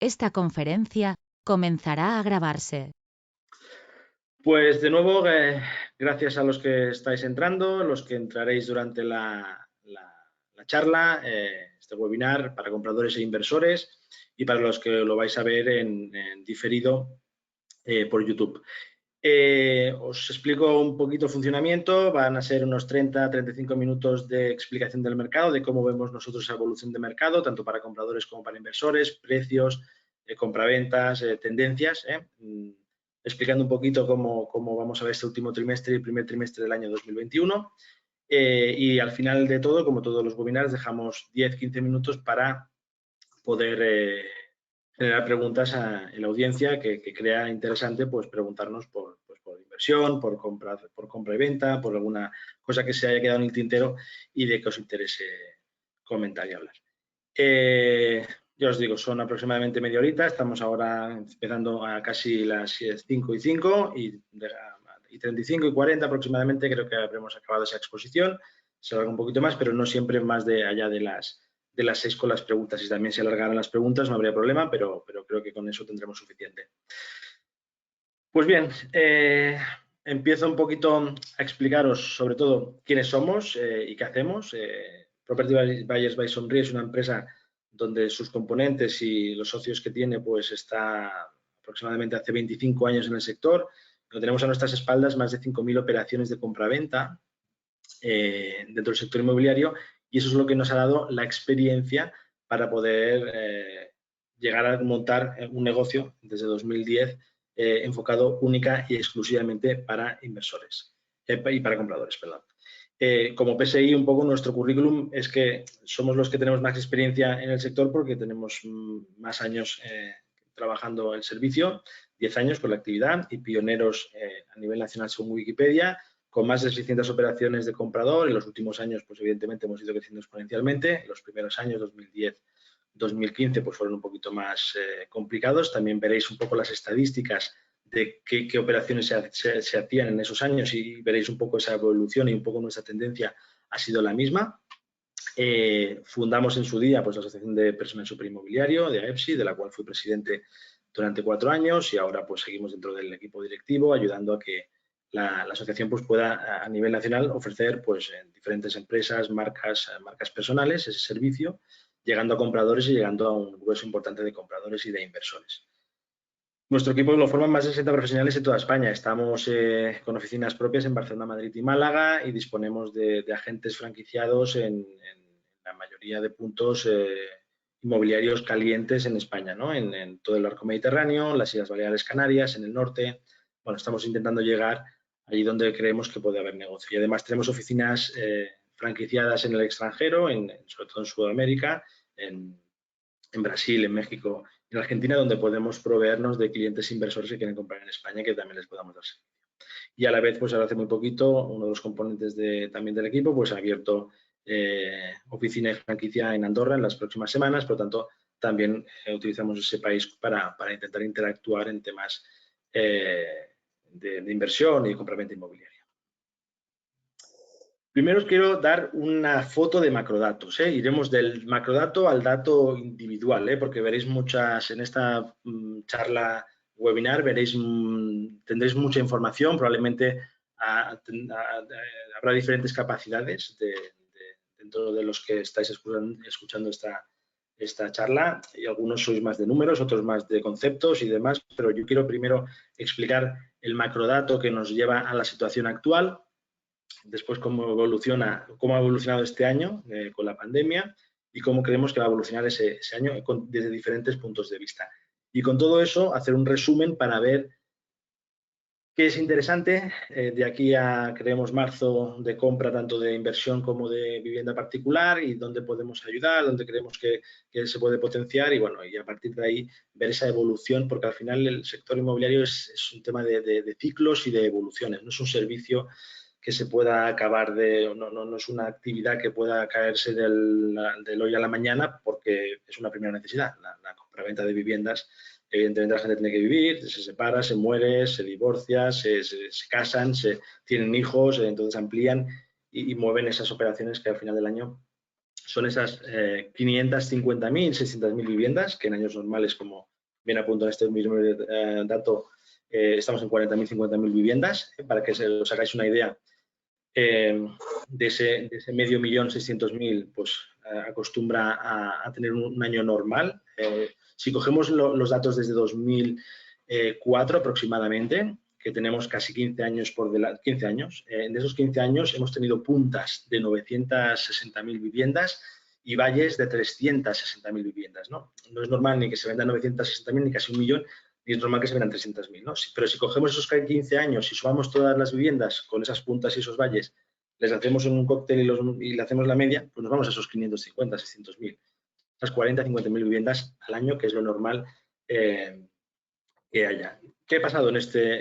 Esta conferencia comenzará a grabarse. Pues de nuevo, gracias a los que estáis entrando, los que entraréis durante la charla, este webinar para compradores e inversores y para los que lo vais a ver en diferido por YouTube. Os explico un poquito el funcionamiento, van a ser unos 30-35 minutos de explicación del mercado, de cómo vemos nosotros esa evolución de mercado, tanto para compradores como para inversores, precios, compraventas, tendencias, explicando un poquito cómo vamos a ver este último trimestre y el primer trimestre del año 2021. Y al final de todo, como todos los webinars, dejamos 10-15 minutos para poder generar preguntas en la audiencia que crea interesante pues preguntarnos por inversión, por compra y venta, por alguna cosa que se haya quedado en el tintero y de que os interese comentar y hablar. Ya os digo, son aproximadamente media horita, estamos ahora empezando a casi las 5:05 y 35 y 40 aproximadamente creo que habremos acabado esa exposición. Se alarga un poquito más, pero no siempre más de allá de las 6 con las preguntas. Si también se alargaran las preguntas no habría problema, pero creo que con eso tendremos suficiente. Pues bien, empiezo un poquito a explicaros sobre todo quiénes somos y qué hacemos. Property Buyers by Sonríe es una empresa donde sus componentes y los socios que tiene pues está aproximadamente hace 25 años en el sector. Tenemos a nuestras espaldas más de 5.000 operaciones de compra-venta dentro del sector inmobiliario y eso es lo que nos ha dado la experiencia para poder llegar a montar un negocio desde 2010 enfocado única y exclusivamente para inversores y para compradores, perdón. Como PSI, un poco nuestro currículum es que somos los que tenemos más experiencia en el sector porque tenemos más años trabajando el servicio, 10 años con la actividad y pioneros a nivel nacional según Wikipedia, con más de 600 operaciones de comprador. En los últimos años, pues evidentemente hemos ido creciendo exponencialmente. En los primeros años, 2010, 2015, pues fueron un poquito más complicados. También veréis un poco las estadísticas de qué operaciones se hacían en esos años y veréis un poco esa evolución y un poco nuestra tendencia ha sido la misma. Fundamos en su día pues, la Asociación de Personal Superinmobiliario, de AEPSI, de la cual fui presidente durante 4 años y ahora pues seguimos dentro del equipo directivo ayudando a que la asociación pues, pueda a nivel nacional ofrecer pues, en diferentes empresas, marcas personales ese servicio, llegando a compradores y llegando a un grueso importante de compradores y de inversores. Nuestro equipo lo forman más de 60 profesionales en toda España. Estamos con oficinas propias en Barcelona, Madrid y Málaga y disponemos de agentes franquiciados en la mayoría de puntos inmobiliarios calientes en España, ¿no? En todo el arco mediterráneo, las Islas Baleares, Canarias, en el norte. Bueno, estamos intentando llegar allí donde creemos que puede haber negocio. Y además tenemos oficinas franquiciadas en el extranjero, sobre todo en Sudamérica, en Brasil, en México, en Argentina, donde podemos proveernos de clientes inversores que quieren comprar en España, que también les podamos dar servicio. Y a la vez, pues ahora hace muy poquito, uno de los componentes también del equipo, pues ha abierto oficina y franquicia en Andorra en las próximas semanas, por lo tanto, también utilizamos ese país para intentar interactuar en temas de inversión y compraventa inmobiliaria. Primero os quiero dar una foto de macrodatos. Iremos del macrodato al dato individual, porque veréis muchas, en esta charla webinar, tendréis mucha información, probablemente habrá diferentes capacidades dentro de los que estáis escuchando esta charla, y algunos sois más de números, otros más de conceptos y demás, pero yo quiero primero explicar el macrodato que nos lleva a la situación actual. Después cómo ha evolucionado este año con la pandemia y cómo creemos que va a evolucionar ese año desde diferentes puntos de vista. Y con todo eso, hacer un resumen para ver qué es interesante de aquí a, creemos, marzo de compra tanto de inversión como de vivienda particular y dónde podemos ayudar, dónde creemos que se puede potenciar y, bueno, y a partir de ahí ver esa evolución, porque al final el sector inmobiliario es un tema de ciclos y de evoluciones, no es un servicio que se pueda acabar no es una actividad que pueda caerse del hoy a la mañana porque es una primera necesidad. La compraventa de viviendas, evidentemente la gente tiene que vivir, se separa, se muere, se divorcia, se casan, tienen hijos, entonces amplían y mueven esas operaciones que al final del año son esas 550.000, 600.000 viviendas, que en años normales, como bien apunta en este mismo dato, estamos en 40.000, 50.000 viviendas. Para que os hagáis una idea, de ese 500.600.000, pues acostumbra a tener un año normal. Si cogemos los datos desde 2004 aproximadamente, que tenemos casi 15 años por delante, 15 años, en esos 15 años hemos tenido puntas de 960.000 viviendas y valles de 360.000 viviendas, ¿no? No es normal ni que se vendan 960.000 ni casi 1.000.000, y es normal que se vendan 300.000, ¿no? Pero si cogemos esos 15 años y sumamos todas las viviendas con esas puntas y esos valles, les hacemos un cóctel y le hacemos la media, pues nos vamos a esos 550, 600.000. Esas 40, 50.000 viviendas al año, que es lo normal que haya. ¿Qué ha pasado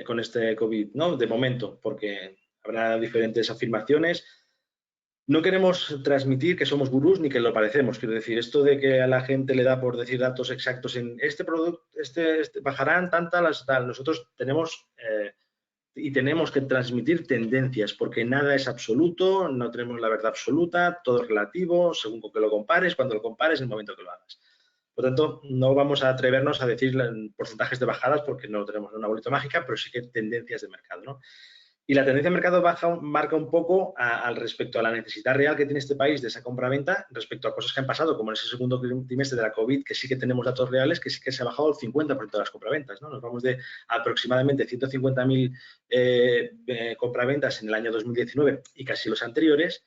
con este COVID? ¿No? De momento, porque habrá diferentes afirmaciones. No queremos transmitir que somos gurús ni que lo parecemos. Quiero decir, esto de que a la gente le da por decir datos exactos en este producto, bajarán tantas, tal. Nosotros tenemos y tenemos que transmitir tendencias, porque nada es absoluto, no tenemos la verdad absoluta, todo es relativo, según con que lo compares, cuando lo compares, en el momento que lo hagas. Por lo tanto, no vamos a atrevernos a decir porcentajes de bajadas porque no tenemos una bolita mágica, pero sí que tendencias de mercado, ¿no? Y la tendencia de mercado marca un poco al respecto a la necesidad real que tiene este país de esa compra-venta respecto a cosas que han pasado, como en ese segundo trimestre de la COVID, que sí que tenemos datos reales, que sí que se ha bajado el 50% de las compraventas, ¿no? Nos vamos de aproximadamente 150.000 compraventas en el año 2019 y casi los anteriores,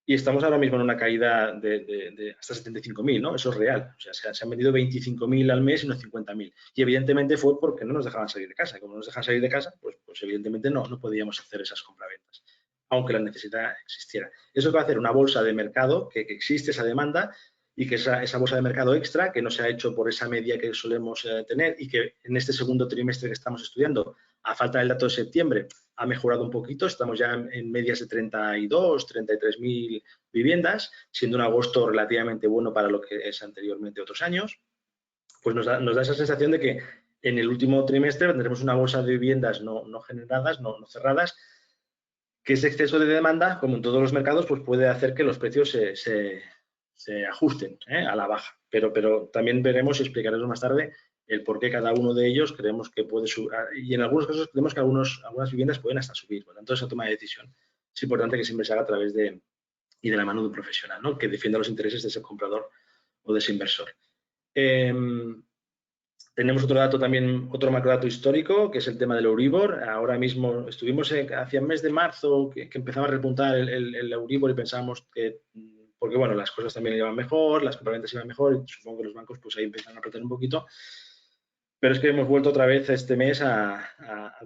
y estamos ahora mismo en una caída de hasta 75.000, ¿no? Eso es real. O sea, se han vendido 25.000 al mes y no 50.000. Y evidentemente fue porque no nos dejaban salir de casa. Y como no nos dejan salir de casa, pues evidentemente no podíamos hacer esas compraventas, aunque la necesidad existiera. Eso va a hacer una bolsa de mercado, que existe esa demanda, y que esa bolsa de mercado extra, que no se ha hecho por esa media que solemos tener, y que en este segundo trimestre que estamos estudiando, a falta del dato de septiembre, ha mejorado un poquito. Estamos ya en medias de 32, 33.000 viviendas, siendo un agosto relativamente bueno para lo que es anteriormente otros años. Pues nos da esa sensación de que en el último trimestre tendremos una bolsa de viviendas no generadas, no cerradas, que ese exceso de demanda, como en todos los mercados, pues puede hacer que los precios se ajusten a la baja. Pero también veremos y explicaremos más tarde el por qué cada uno de ellos creemos que puede subir, y en algunos casos creemos que algunas viviendas pueden hasta subir. Por lo tanto, esa toma de decisión es importante que siempre se haga a través de la mano de un profesional, ¿no? Que defienda los intereses de ese comprador o de ese inversor. Tenemos otro dato también, otro macrodato histórico, que es el tema del Euribor. Ahora mismo estuvimos hacia el mes de marzo, que empezaba a repuntar el Euribor, y pensábamos que, porque bueno, las cosas también iban mejor, las compraventas iban mejor, y supongo que los bancos pues ahí empezaron a apretar un poquito. Pero es que hemos vuelto otra vez este mes al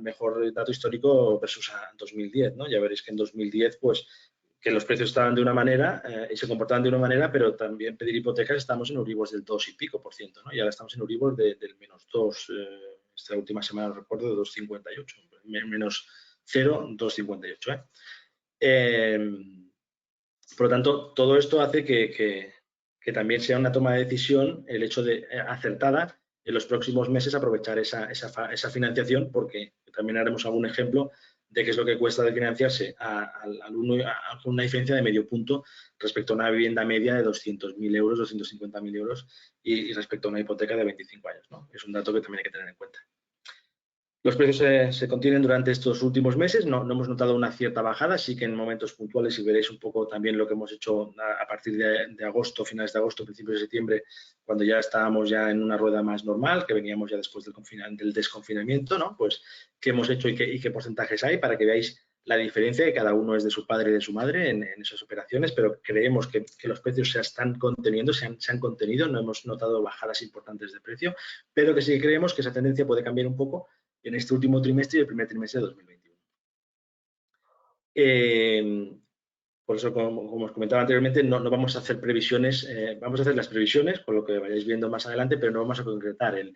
mejor dato histórico versus a 2010, ¿no? Ya veréis que en 2010, pues, que los precios estaban de una manera y se comportaban de una manera, pero también pedir hipotecas estamos en Euribor del 2 y pico %, ¿no? Y ahora estamos en Euribor del menos 2, esta última semana no recuerdo, de 2,58, menos 0, 2,58, por lo tanto, todo esto hace que también sea una toma de decisión el hecho de acertada en los próximos meses aprovechar esa financiación, porque también haremos algún ejemplo de qué es lo que cuesta de financiarse con una diferencia de medio punto respecto a una vivienda media de 200.000 euros, 250.000 euros y respecto a una hipoteca de 25 años, ¿no? Es un dato que también hay que tener en cuenta. Los precios se contienen durante estos últimos meses, no hemos notado una cierta bajada, sí que en momentos puntuales, y veréis un poco también lo que hemos hecho a partir de agosto, finales de agosto, principios de septiembre, cuando ya estábamos ya en una rueda más normal, que veníamos ya después del desconfinamiento, ¿no? Pues qué hemos hecho y qué porcentajes hay, para que veáis la diferencia, que cada uno es de su padre y de su madre en esas operaciones, pero creemos que los precios se están conteniendo, se han contenido, no hemos notado bajadas importantes de precio, pero que sí creemos que esa tendencia puede cambiar un poco en este último trimestre y el primer trimestre de 2021. Por eso, como os comentaba anteriormente, no vamos a hacer previsiones, vamos a hacer las previsiones, con lo que vayáis viendo más adelante, pero no vamos a concretar el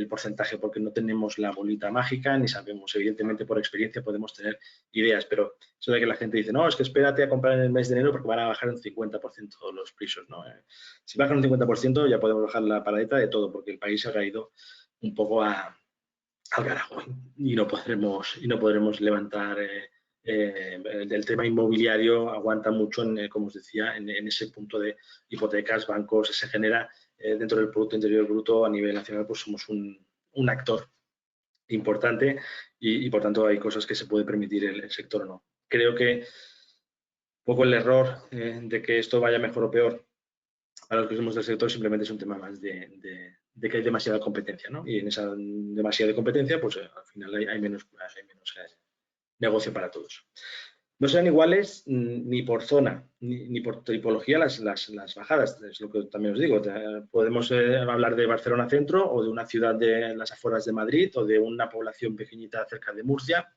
porcentaje, porque no tenemos la bolita mágica, ni sabemos. Evidentemente, por experiencia podemos tener ideas, pero eso de que la gente dice, no, es que espérate a comprar en el mes de enero porque van a bajar un 50% los precios, ¿no? Si bajan un 50% ya podemos bajar la paradita de todo, porque el país ha caído un poco al carajo y no podremos levantar el tema inmobiliario aguanta mucho, como os decía, en ese punto de hipotecas, bancos, se genera dentro del Producto Interior Bruto a nivel nacional, pues somos un actor importante y, por tanto hay cosas que se puede permitir el sector o no. Creo que un poco el error de que esto vaya mejor o peor para los que somos del sector simplemente es un tema más de que hay demasiada competencia, ¿no? Y en esa demasiada competencia, pues al final hay menos negocio para todos. No serán iguales ni por zona ni por tipología las bajadas, es lo que también os digo. Podemos hablar de Barcelona Centro o de una ciudad de las afueras de Madrid o de una población pequeñita cerca de Murcia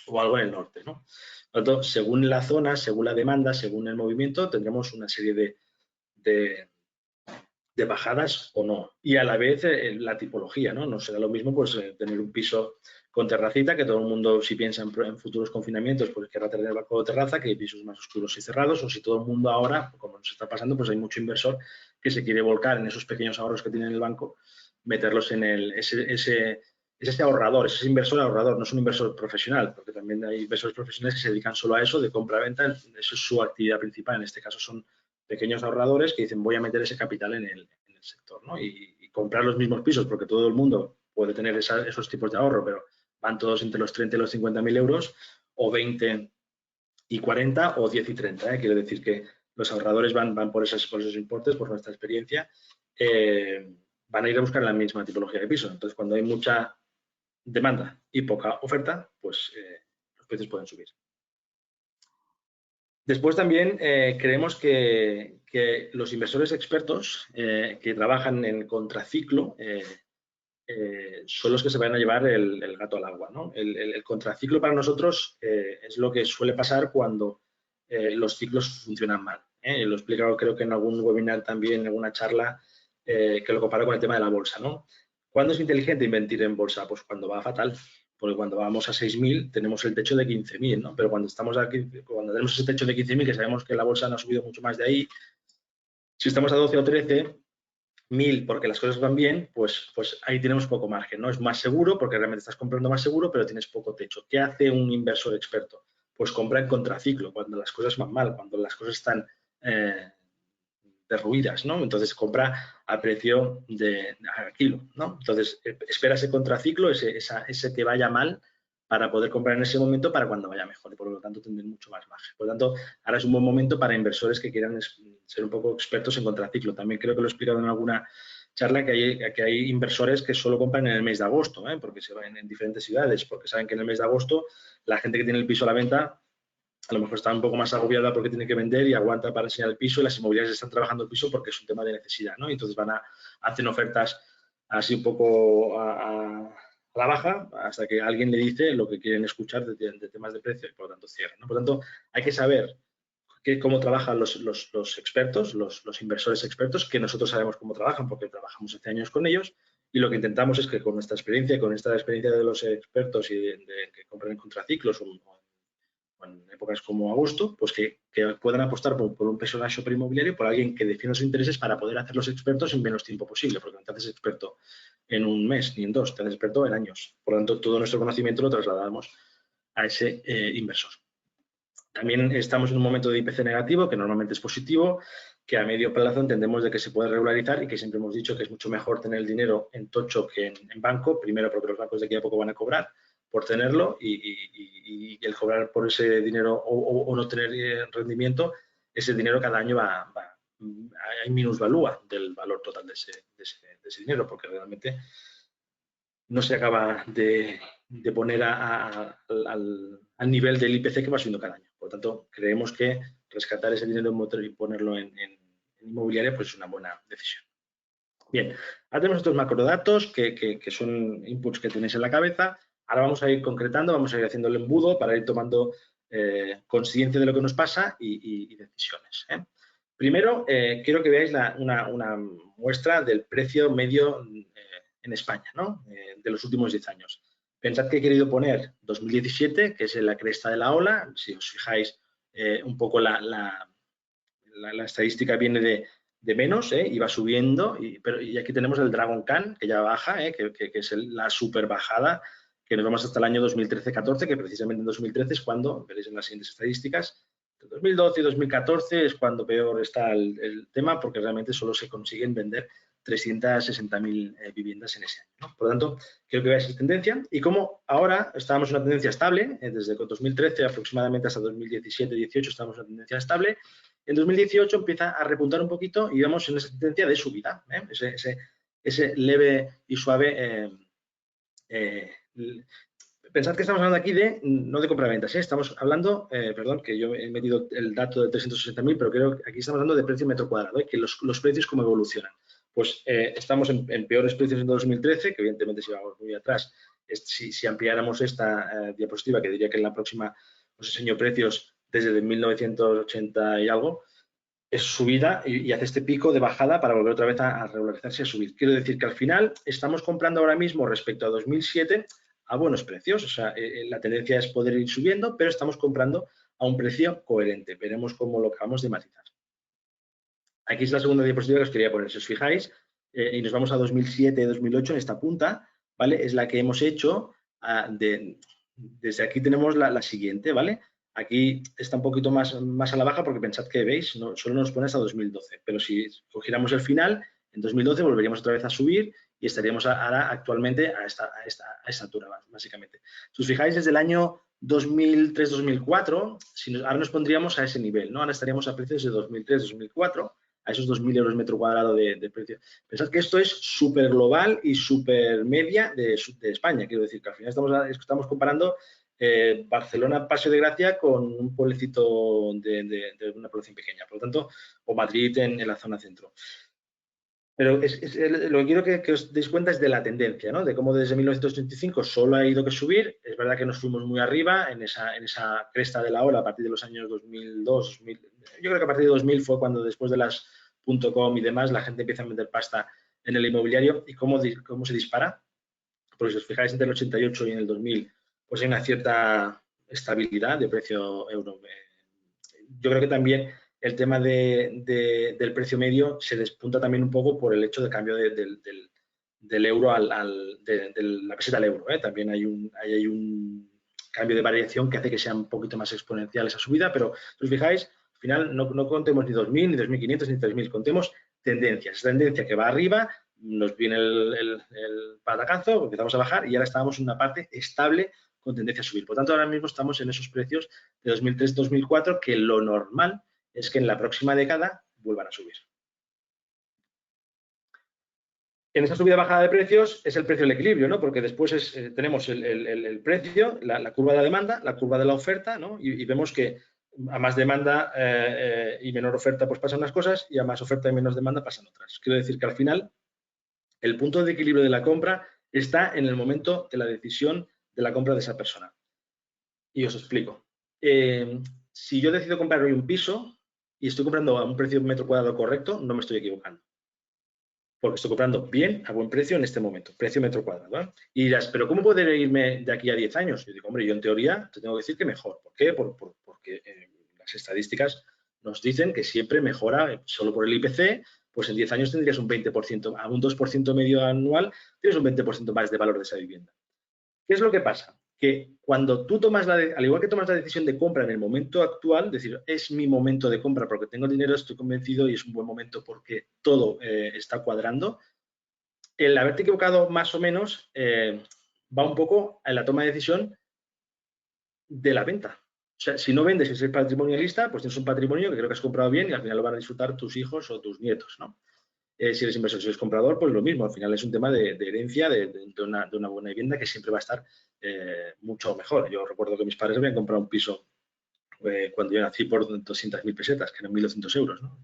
o algo en el norte, ¿no? Por lo tanto, según la zona, según la demanda, según el movimiento, tendremos una serie de bajadas o no. Y a la vez la tipología, ¿no? No será lo mismo pues tener un piso con terracita, que todo el mundo, si piensa en futuros confinamientos, pues querrá tener balcón o terraza, que hay pisos más oscuros y cerrados, o si todo el mundo ahora, como nos está pasando, pues hay mucho inversor que se quiere volcar en esos pequeños ahorros que tiene en el banco, meterlos en ese ahorrador, ese inversor ahorrador, no es un inversor profesional, porque también hay inversores profesionales que se dedican solo a eso, de compra-venta, eso es su actividad principal, en este caso son pequeños ahorradores que dicen voy a meter ese capital en el sector, ¿no? Y comprar los mismos pisos, porque todo el mundo puede tener esos tipos de ahorro, pero van todos entre los 30 y los 50.000 euros, o 20 y 40, o 10 y 30. Quiero decir que los ahorradores van por esos importes, por nuestra experiencia, van a ir a buscar la misma tipología de pisos. Entonces, cuando hay mucha demanda y poca oferta, pues los precios pueden subir. Después también creemos que los inversores expertos que trabajan en contraciclo son los que se van a llevar el gato al agua, ¿no? El contraciclo para nosotros es lo que suele pasar cuando los ciclos funcionan mal. Lo he explicado creo que en algún webinar también, en alguna charla, que lo comparo con el tema de la bolsa, ¿no? ¿Cuándo es inteligente invertir en bolsa? Pues cuando va fatal, porque cuando vamos a 6.000 tenemos el techo de 15.000, ¿no? Pero cuando estamos aquí, cuando tenemos ese techo de 15.000, que sabemos que la bolsa no ha subido mucho más de ahí, si estamos a 12 o 13.000 porque las cosas van bien, pues ahí tenemos poco margen, ¿no? Es más seguro porque realmente estás comprando más seguro, pero tienes poco techo. ¿Qué hace un inversor experto? Pues compra en contraciclo, cuando las cosas van mal, cuando las cosas están derruidas, ¿no? Entonces compra a precio a kilo, ¿no? Entonces espera ese contraciclo, ese que vaya mal, para poder comprar en ese momento para cuando vaya mejor y por lo tanto tener mucho más margen. Por lo tanto, ahora es un buen momento para inversores que quieran ser un poco expertos en contraciclo. También creo que lo he explicado en alguna charla que hay inversores que solo compran en el mes de agosto, porque se van en diferentes ciudades, porque saben que en el mes de agosto la gente que tiene el piso a la venta a lo mejor está un poco más agobiada porque tiene que vender y aguanta para enseñar el piso, y las inmobiliarias están trabajando el piso porque es un tema de necesidad, ¿no? Y entonces hacen ofertas así un poco a la baja hasta que alguien le dice lo que quieren escuchar de temas de precio y por lo tanto cierran, ¿no? Por lo tanto, hay que saber cómo trabajan los expertos, los inversores expertos, que nosotros sabemos cómo trabajan porque trabajamos hace años con ellos, y lo que intentamos es que con nuestra experiencia, con esta experiencia de los expertos y de que compran en contraciclos o en épocas como agosto, pues que puedan apostar por un personaje inmobiliario, por alguien que defienda sus intereses para poder hacerlos expertos en menos tiempo posible, porque no te haces experto en un mes ni en dos, te haces experto en años. Por lo tanto, todo nuestro conocimiento lo trasladamos a ese inversor. También estamos en un momento de IPC negativo, que normalmente es positivo, que a medio plazo entendemos de que se puede regularizar y que siempre hemos dicho que es mucho mejor tener el dinero en tocho que en banco, primero porque los bancos de aquí a poco van a cobrar por tenerlo y el cobrar por ese dinero o no tener rendimiento, ese dinero cada año hay minusvalúa del valor total de ese dinero, porque realmente no se acaba de poner al nivel del IPC que va subiendo cada año. Por lo tanto, creemos que rescatar ese dinero en motor y ponerlo en inmobiliaria pues es una buena decisión. Bien, ahora tenemos estos macrodatos que son inputs que tenéis en la cabeza. Ahora vamos a ir concretando, vamos a ir haciendo el embudo para ir tomando conciencia de lo que nos pasa y decisiones. Primero, quiero que veáis una muestra del precio medio en España, ¿no? De los últimos 10 años. Pensad que he querido poner 2017, que es la cresta de la ola. Si os fijáis, un poco la estadística viene de menos y va subiendo, y aquí tenemos el Dragon Can, que ya baja, que es la super bajada, que nos vamos hasta el año 2013-14, que precisamente en 2013 es cuando, veréis en las siguientes estadísticas, de 2012 y 2014 es cuando peor está el tema, porque realmente solo se consiguen vender 360.000 viviendas en ese año, ¿no? Por lo tanto, creo que veáis esa tendencia. Y como ahora estábamos en una tendencia estable, desde 2013 aproximadamente hasta 2017-18 estábamos en una tendencia estable, en 2018 empieza a repuntar un poquito y vamos en esa tendencia de subida, ese leve y suave. Pensad que estamos hablando aquí no de compraventas, estamos hablando, perdón, que yo he metido el dato de 360.000, pero creo que aquí estamos hablando de precio metro cuadrado, que los precios cómo evolucionan. Pues estamos en peores precios en 2013, que evidentemente si vamos muy atrás, si ampliáramos esta diapositiva, que diría que en la próxima os enseño precios desde 1980 y algo, es subida y hace este pico de bajada para volver otra vez a regularizarse y a subir. Quiero decir que al final estamos comprando ahora mismo respecto a 2007 a buenos precios, o sea, la tendencia es poder ir subiendo, pero estamos comprando a un precio coherente. Veremos cómo lo acabamos de matizar. Aquí es la segunda diapositiva que os quería poner. Si os fijáis, y nos vamos a 2007-2008 en esta punta, ¿vale? Es la que hemos hecho, desde aquí tenemos la siguiente, ¿vale? Aquí está un poquito más a la baja porque pensad que, veis, solo nos pone hasta 2012, pero si cogiéramos el final, en 2012 volveríamos otra vez a subir y estaríamos ahora actualmente a esta altura, básicamente. Si os fijáis, desde el año 2003-2004, ahora nos pondríamos a ese nivel, ¿no? Ahora estaríamos a precios de 2003-2004, a esos 2.000 euros metro cuadrado de precio. Pensad que esto es súper global y súper media de España. Quiero decir que al final estamos comparando Barcelona, Paseo de Gracia, con un pueblecito de una población pequeña, por lo tanto, o Madrid en la zona centro. Pero lo que quiero que os deis cuenta es de la tendencia, ¿no? De cómo desde 1985 solo ha ido que subir. Es verdad que nos fuimos muy arriba en esa cresta de la ola a partir de los años 2002, 2000. Yo creo que a partir de 2000 fue cuando después de las .com y demás la gente empieza a meter pasta en el inmobiliario. ¿Y cómo se dispara? Porque si os fijáis entre el 88 y en el 2000, pues hay una cierta estabilidad de precio euro. Yo creo que también el tema del precio medio se despunta también un poco por el hecho del cambio del euro de la peseta al euro. También hay un cambio de variación que hace que sea un poquito más exponencial esa subida, pero si os fijáis, al final no contemos ni 2.000, ni 2.500, ni 3.000, contemos tendencias. Esa tendencia que va arriba, nos viene el patacazo, empezamos a bajar y ahora estábamos en una parte estable con tendencia a subir. Por tanto, ahora mismo estamos en esos precios de 2003-2004 que lo normal es que en la próxima década vuelvan a subir. En esa subida-bajada de precios es el precio del equilibrio, ¿no? Porque después tenemos el precio, la curva de la demanda, la curva de la oferta, ¿no? Y vemos que a más demanda y menor oferta pues pasan unas cosas y a más oferta y menos demanda pasan otras. Quiero decir que al final el punto de equilibrio de la compra está en el momento de la decisión de la compra de esa persona. Y os explico. Si yo decido comprar hoy un piso y estoy comprando a un precio metro cuadrado correcto, no me estoy equivocando. Porque estoy comprando bien, a buen precio en este momento, precio metro cuadrado, ¿eh? Y dirás, ¿pero cómo poder irme de aquí a 10 años? Yo digo, hombre, yo en teoría te tengo que decir que mejor. ¿Por qué? Porque las estadísticas nos dicen que siempre mejora, solo por el IPC, pues en 10 años tendrías un 20%, a un 2% medio anual, tienes un 20% más de valor de esa vivienda. ¿Qué es lo que pasa? Que cuando tú tomas al igual que tomas la decisión de compra en el momento actual, decir, es mi momento de compra porque tengo dinero, estoy convencido y es un buen momento porque todo está cuadrando, el haberte equivocado más o menos va un poco en la toma de decisión de la venta. O sea, si no vendes y eres patrimonialista, pues tienes un patrimonio que creo que has comprado bien y al final lo van a disfrutar tus hijos o tus nietos, ¿no? Si eres inversor, si eres comprador, pues lo mismo. Al final es un tema de herencia, de una buena vivienda que siempre va a estar mucho mejor. Yo recuerdo que mis padres habían comprado un piso cuando yo nací por 200.000 pesetas, que eran 1.200 euros, ¿no?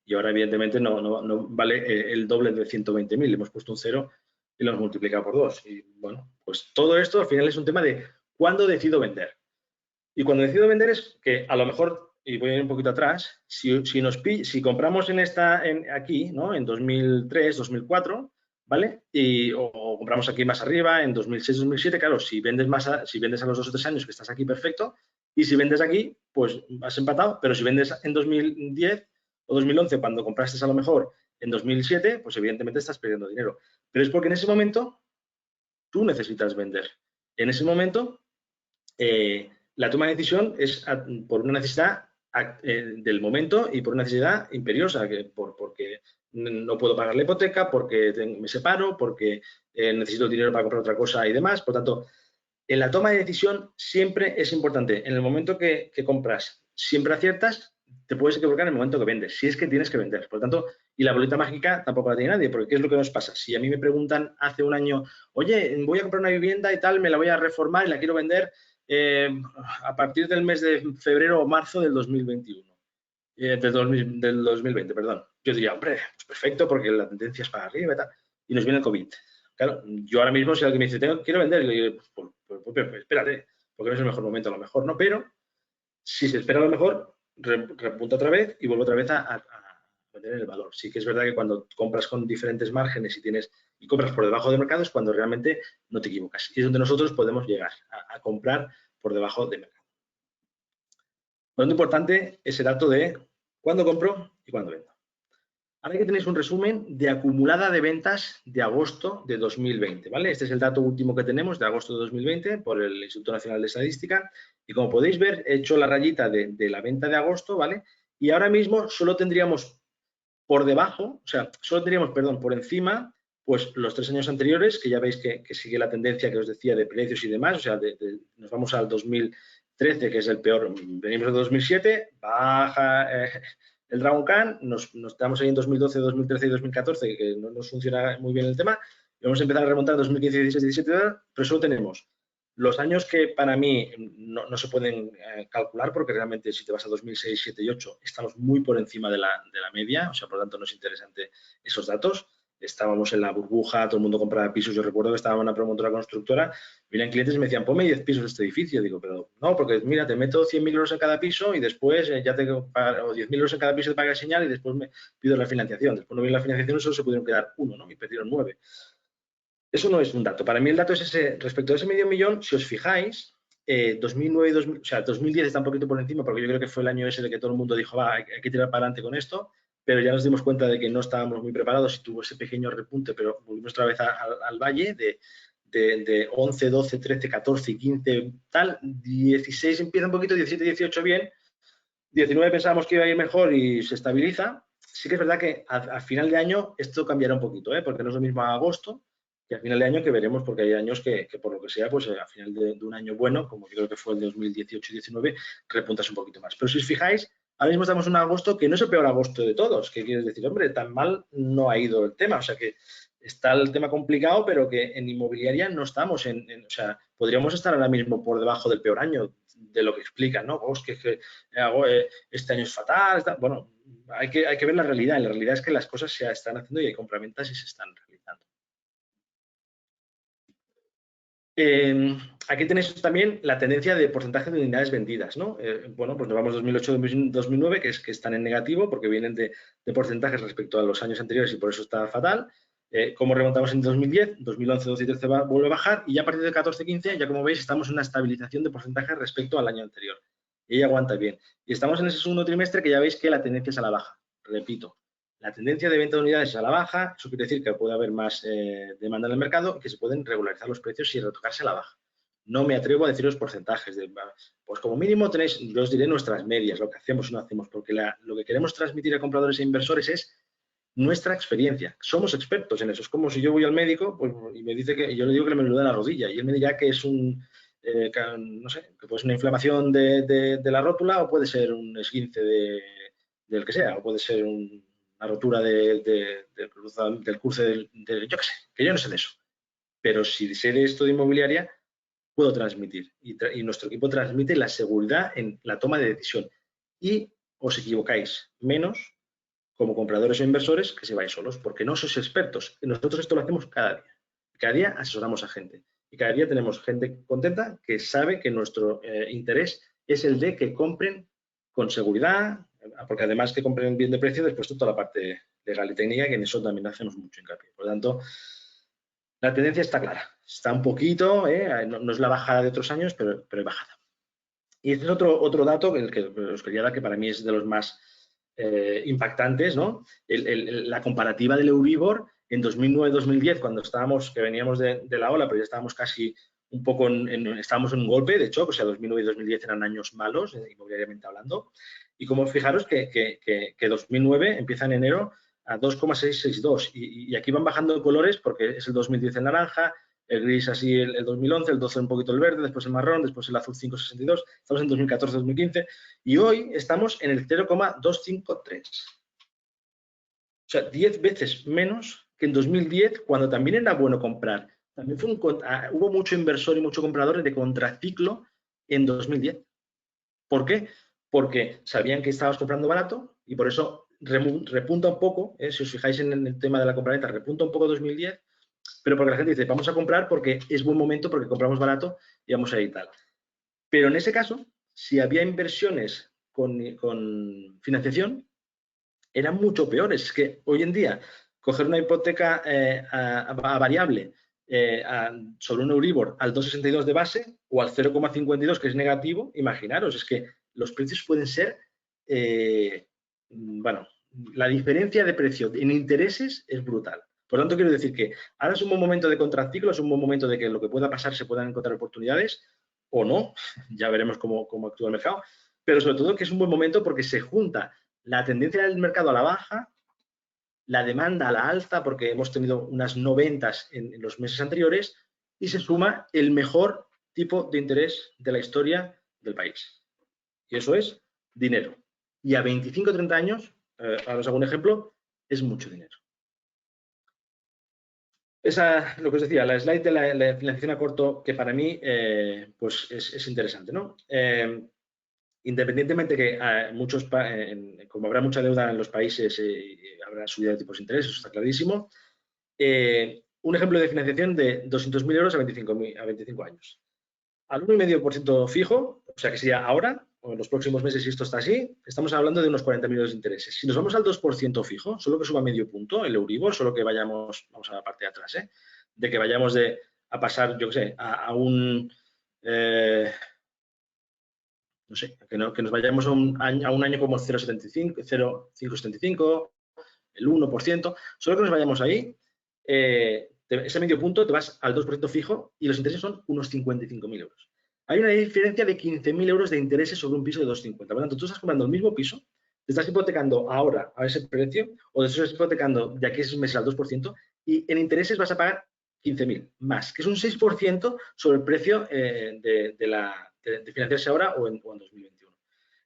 Y ahora, evidentemente, no vale el doble de 120.000. Le hemos puesto un cero y lo hemos multiplicado por 2. Y bueno, pues todo esto al final es un tema de cuándo decido vender. Y cuando decido vender es que a lo mejor, y voy a ir un poquito atrás, si compramos aquí, ¿no? En 2003, 2004, ¿vale? O compramos aquí más arriba, en 2006, 2007, claro, si vendes a los 2 o 3 años que estás aquí, perfecto. Y si vendes aquí, pues has empatado. Pero si vendes en 2010 o 2011, cuando compraste a lo mejor en 2007, pues evidentemente estás perdiendo dinero. Pero es porque en ese momento tú necesitas vender. En ese momento, la toma de decisión es por una necesidad del momento y por una necesidad imperiosa, porque no puedo pagar la hipoteca, porque me separo, porque necesito dinero para comprar otra cosa y demás. Por tanto, en la toma de decisión siempre es importante. En el momento que compras, siempre aciertas, te puedes equivocar en el momento que vendes, si es que tienes que vender. Por lo tanto, y la bolita mágica tampoco la tiene nadie, porque ¿qué es lo que nos pasa? Si a mí me preguntan hace un año, oye, voy a comprar una vivienda y tal, me la voy a reformar y la quiero vender a partir del mes de febrero o marzo del 2021, del 2020, perdón. Yo diría, hombre, pues perfecto, porque la tendencia es para arriba y tal. Y nos viene el COVID. Claro, yo ahora mismo si alguien me dice, quiero vender, le digo, pues, espérate, porque no es el mejor momento, a lo mejor no, pero si se espera a lo mejor, repunta otra vez y vuelve otra vez a vender el valor. Sí que es verdad que cuando compras con diferentes márgenes y compras por debajo del mercado es cuando realmente no te equivocas. Y es donde nosotros podemos llegar a comprar por debajo del mercado. Lo importante es el dato de cuándo compro y cuándo vendo. Ahora que tenéis un resumen de acumulada de ventas de agosto de 2020, ¿vale? Este es el dato último que tenemos de agosto de 2020 por el Instituto Nacional de Estadística y como podéis ver he hecho la rayita de la venta de agosto, ¿vale? Y ahora mismo solo tendríamos por debajo, o sea, solo tendríamos, perdón, por encima, pues los 3 años anteriores, que ya veis que sigue la tendencia que os decía de precios y demás, o sea, nos vamos al 2013, que es el peor, venimos de 2007, baja el Dragon Khan, nos estamos ahí en 2012, 2013 y 2014, que no nos funciona muy bien el tema, y vamos a empezar a remontar 2015, 16, 17, pero solo tenemos los años que para mí no se pueden calcular, porque realmente si te vas a 2006, 7 y 8, estamos muy por encima de la media, o sea, por lo tanto no es interesante esos datos. Estábamos en la burbuja, todo el mundo compraba pisos. Yo recuerdo que estaba en una promotora constructora, venían clientes y me decían, ponme 10 pisos de este edificio. Digo, pero no, porque mira, te meto 100.000 euros en cada piso y después ya te pago 10.000 euros en cada piso de paga de señal y después me pido la financiación. Después no viene la financiación y solo se pudieron quedar uno, ¿no? Y pidieron 9. Eso no es un dato. Para mí el dato es ese, respecto a ese medio millón, si os fijáis, 2009 y 2000, o sea, 2010 está un poquito por encima, porque yo creo que fue el año ese de que todo el mundo dijo, va, hay que tirar para adelante con esto, pero ya nos dimos cuenta de que no estábamos muy preparados y tuvo ese pequeño repunte, pero volvimos otra vez al valle de 11, 12, 13, 14 y 15, tal, 16 empieza un poquito, 17, 18 bien, 19 pensábamos que iba a ir mejor y se estabiliza. Sí que es verdad que a final de año esto cambiará un poquito, porque no es lo mismo a agosto que a final de año, que veremos, porque hay años que por lo que sea, pues a final de un año bueno, como yo creo que fue el de 2018 y 19, repuntas un poquito más. Pero si os fijáis, ahora mismo estamos en un agosto que no es el peor agosto de todos, que quiere decir, hombre, tan mal no ha ido el tema, o sea que está el tema complicado, pero que en inmobiliaria no estamos o sea, podríamos estar ahora mismo por debajo del peor año, de lo que explican, ¿no? Oh, es que este año es fatal, bueno, hay que ver la realidad, y la realidad es que las cosas se están haciendo y hay compraventas y se están realizando. Aquí tenéis también la tendencia de porcentaje de unidades vendidas, ¿no? Bueno, pues nos vamos 2008-2009, que están en negativo porque vienen de porcentajes respecto a los años anteriores y por eso está fatal. ¿Cómo remontamos en 2010? 2011, 12 y 13 vuelve a bajar y ya a partir de 14-15, ya como veis, estamos en una estabilización de porcentajes respecto al año anterior. Y ella aguanta bien. Y estamos en ese segundo trimestre que ya veis que la tendencia es a la baja. Repito, la tendencia de venta de unidades es a la baja, eso quiere decir que puede haber más demanda en el mercado y que se pueden regularizar los precios y retocarse a la baja. No me atrevo a decir los porcentajes. Pues como mínimo tenéis, yo os diré nuestras medias, lo que hacemos y no hacemos, porque lo que queremos transmitir a compradores e inversores es nuestra experiencia. Somos expertos en eso. Es como si yo voy al médico pues, y me dice que yo le digo que me duele la rodilla y él me dirá que es no sé, que puede ser una inflamación de la rótula o puede ser un esguince del que sea, o puede ser una rotura del cruce yo qué sé, que yo no sé de eso. Pero si sé de esto de inmobiliaria, puedo transmitir. Y nuestro equipo transmite la seguridad en la toma de decisión. Y os equivocáis menos como compradores o inversores que si vais solos, porque no sois expertos. Nosotros esto lo hacemos cada día. Cada día asesoramos a gente. Y cada día tenemos gente contenta que sabe que nuestro interés es el de que compren con seguridad, porque además que compren bien de precio, después toda la parte legal y técnica, que en eso también hacemos mucho hincapié. Por lo tanto, la tendencia está clara. Está un poquito, no es la bajada de otros años, pero es bajada. Y este es otro dato que os quería dar, que para mí es de los más impactantes, ¿no? La comparativa del Euribor en 2009-2010, cuando veníamos de la ola, pero ya estábamos casi un poco estábamos en un golpe de shock, o sea, 2009 y 2010 eran años malos, inmobiliariamente hablando, y como fijaros que 2009 empieza en enero a 2,662 y aquí van bajando de colores porque es el 2010 el naranja, el gris así el 2011, el 12 un poquito el verde, después el marrón, después el azul 5,62, estamos en 2014-2015 y hoy estamos en el 0,253. O sea, 10 veces menos que en 2010, cuando también era bueno comprar. También hubo mucho inversor y mucho comprador de contraciclo en 2010. ¿Por qué? Porque sabían que estabas comprando barato y por eso repunta un poco, si os fijáis en el tema de la compraventa, repunta un poco 2010, pero porque la gente dice, vamos a comprar porque es buen momento, porque compramos barato y vamos a ir tal. Pero en ese caso, si había inversiones con financiación, eran mucho peores. Es que hoy en día, coger una hipoteca a variable sobre un Euribor al 2,62 de base o al 0,52 que es negativo, imaginaros, es que los precios pueden ser, bueno, la diferencia de precio en intereses es brutal. Por lo tanto, quiero decir que ahora es un buen momento de contraciclo, es un buen momento de que lo que pueda pasar se puedan encontrar oportunidades o no, ya veremos cómo actúa el mercado, pero sobre todo que es un buen momento porque se junta la tendencia del mercado a la baja, la demanda a la alza, porque hemos tenido unas 90 en los meses anteriores, y se suma el mejor tipo de interés de la historia del país. Y eso es dinero. Y a 25 o 30 años, ahora os hago un ejemplo, es mucho dinero. Esa, lo que os decía, la slide de la financiación a corto, que para mí pues es interesante, ¿no? Independientemente que muchos, como habrá mucha deuda en los países, habrá subida de tipos de interés, eso está clarísimo. Un ejemplo de financiación de 200.000 euros a 25 años. Al 1,5% fijo, o sea que sería ahora, o en los próximos meses, si esto está así, estamos hablando de unos 40.000 euros de intereses. Si nos vamos al 2% fijo, solo que suba medio punto el Euribor, solo que vayamos, vamos a la parte de atrás, de que vayamos a pasar, yo qué sé, a un... no sé, que nos vayamos a un año como 0,75, 0,575, el 1%, solo que nos vayamos ahí, ese medio punto te vas al 2% fijo y los intereses son unos 55.000 euros. Hay una diferencia de 15.000 euros de intereses sobre un piso de 250. Por lo tanto, tú estás comprando el mismo piso, te estás hipotecando ahora a ese precio o te estás hipotecando de aquí a 6 meses al 2% y en intereses vas a pagar 15.000 más, que es un 6% sobre el precio de financiarse ahora o en 2021.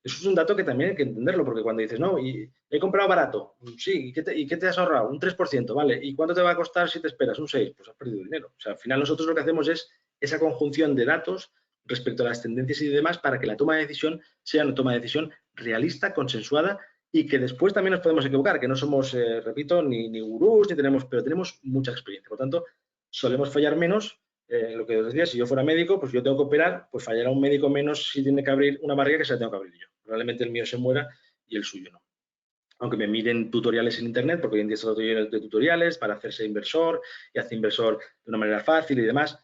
Eso es un dato que también hay que entenderlo, porque cuando dices, no, y he comprado barato, sí, ¿y qué te has ahorrado? Un 3%, ¿vale? ¿Y cuánto te va a costar si te esperas? Un 6%, pues has perdido dinero. O sea, al final nosotros lo que hacemos es esa conjunción de datos respecto a las tendencias y demás para que la toma de decisión sea una toma de decisión realista, consensuada y que después también nos podemos equivocar, que no somos, repito, ni gurús, pero tenemos mucha experiencia. Por lo tanto, solemos fallar menos. Lo que os decía, si yo fuera médico, pues yo tengo que operar, pues fallará un médico menos si tiene que abrir una barriga que se la tengo que abrir yo. Probablemente el mío se muera y el suyo no. Aunque me miren tutoriales en internet, porque hoy en día está todo lleno de tutoriales para hacerse inversor y hacer inversor de una manera fácil y demás.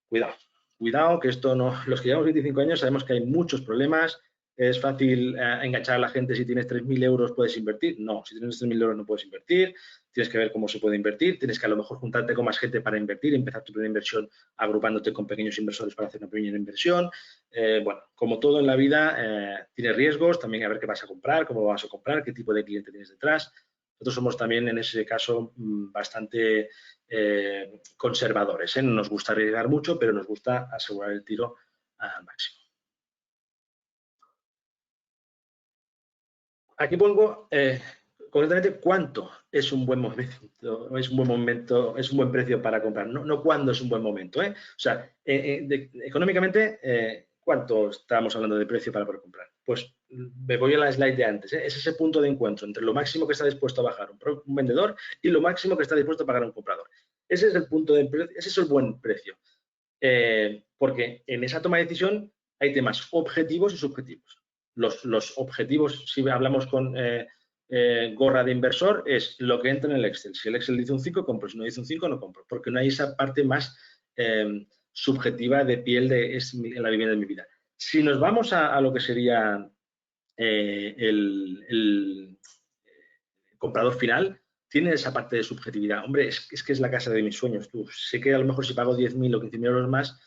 Cuidado, que esto no, los que llevamos 25 años sabemos que hay muchos problemas. ¿Es fácil enganchar a la gente si tienes 3.000 euros puedes invertir? No, si tienes 3.000 euros no puedes invertir, tienes que ver cómo se puede invertir, tienes que a lo mejor juntarte con más gente para invertir, empezar tu primera inversión agrupándote con pequeños inversores para hacer una primera inversión. Bueno, como todo en la vida, tiene riesgos, también a ver qué vas a comprar, cómo vas a comprar, qué tipo de cliente tienes detrás. Nosotros somos también en ese caso bastante conservadores. No nos gusta arriesgar mucho, pero nos gusta asegurar el tiro al máximo. Aquí pongo concretamente cuánto es un buen momento, es un buen precio para comprar, no cuándo es un buen momento. O sea, económicamente, ¿cuánto estamos hablando de precio para poder comprar? Pues me voy a la slide de antes. Es ese punto de encuentro entre lo máximo que está dispuesto a bajar un vendedor y lo máximo que está dispuesto a pagar un comprador. Ese es el punto de precio, ese es el buen precio. Porque en esa toma de decisión hay temas objetivos y subjetivos. Los objetivos, si hablamos con gorra de inversor, es lo que entra en el Excel. Si el Excel dice un 5, compro. Si no dice un 5, no compro. Porque no hay esa parte más subjetiva de piel de es la vivienda de mi vida. Si nos vamos a lo que sería el comprador final, tiene esa parte de subjetividad. Hombre, es que es la casa de mis sueños. Tú, sé que a lo mejor si pago 10.000 o 15.000 euros más,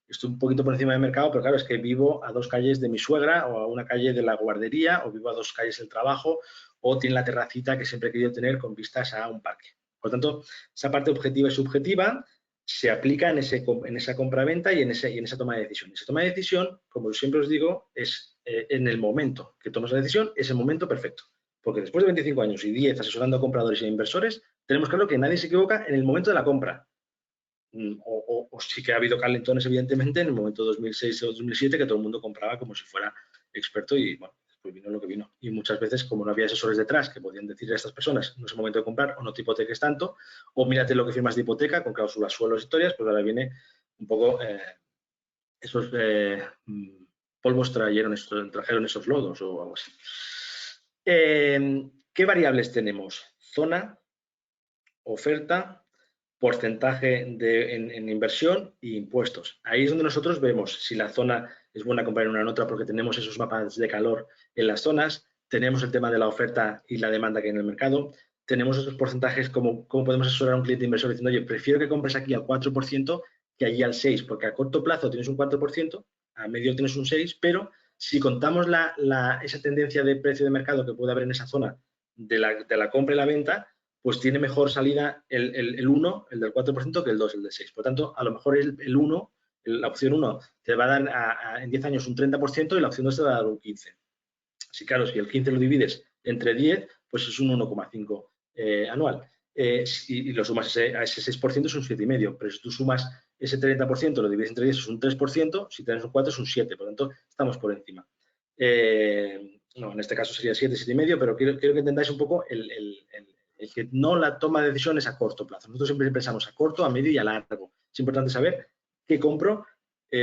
estoy un poquito por encima del mercado, pero claro, es que vivo a 2 calles de mi suegra o a una calle de la guardería o vivo a 2 calles del trabajo o tiene la terracita que siempre he querido tener con vistas a un parque. Por lo tanto, esa parte objetiva y subjetiva se aplica en esa compraventa y en esa toma de decisión. Esa toma de decisión, como siempre os digo, es en el momento que tomas la decisión, es el momento perfecto. Porque después de 25 años y 10 asesorando a compradores e inversores, tenemos claro que nadie se equivoca en el momento de la compra. O sí que ha habido calentones, evidentemente, en el momento 2006 o 2007, que todo el mundo compraba como si fuera experto y, bueno, después vino lo que vino. Y muchas veces, como no había asesores detrás que podían decirle a estas personas, no es el momento de comprar o no te hipoteques tanto, o mírate lo que firmas de hipoteca con cláusulas suelos, historias, pues ahora viene un poco esos polvos trajeron esos lodos o algo así. ¿Qué variables tenemos? Zona, oferta, porcentaje en inversión e impuestos. Ahí es donde nosotros vemos si la zona es buena comprar en una en otra porque tenemos esos mapas de calor en las zonas, tenemos el tema de la oferta y la demanda que hay en el mercado, tenemos esos porcentajes, como podemos asesorar a un cliente inversor diciendo, oye, prefiero que compres aquí al 4% que allí al 6%, porque a corto plazo tienes un 4%, a medio tienes un 6%, pero si contamos esa tendencia de precio de mercado que puede haber en esa zona de la compra y la venta, pues tiene mejor salida el 1, el del 4%, que el 2, el del 6. Por tanto, a lo mejor el 1, la opción 1, te va a dar en 10 años un 30% y la opción 2 te va a dar un 15%. Sí, claro, si el 15 lo divides entre 10, pues es un 1,5 anual. Y lo sumas a ese 6% es un 7,5. Pero si tú sumas ese 30%, lo divides entre 10, es un 3%, si tienes un 4 es un 7. Por lo tanto, estamos por encima. No, en este caso sería 7, 7,5, pero quiero que entendáis un poco el que no la toma de decisiones a corto plazo. Nosotros siempre pensamos a corto, a medio y a largo. Es importante saber qué compro,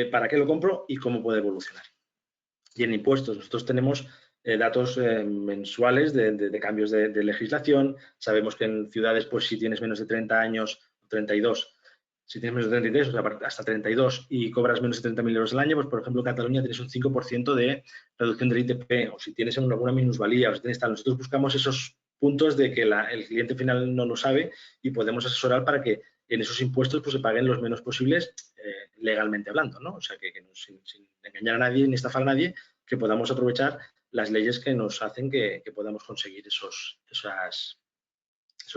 para qué lo compro y cómo puede evolucionar. Y en impuestos, nosotros tenemos datos mensuales de cambios de legislación. Sabemos que en ciudades, pues si tienes menos de 30 años, 32, si tienes menos de 33, o sea, hasta 32 y cobras menos de 30.000 euros al año, pues por ejemplo en Cataluña tienes un 5% de reducción del ITP, o si tienes alguna minusvalía, o si tienes tal. Nosotros buscamos esos puntos de que el cliente final no lo sabe y podemos asesorar para que en esos impuestos pues se paguen los menos posibles legalmente hablando, ¿no? O sea, que sin engañar a nadie ni estafar a nadie, que podamos aprovechar las leyes que nos hacen que podamos conseguir esos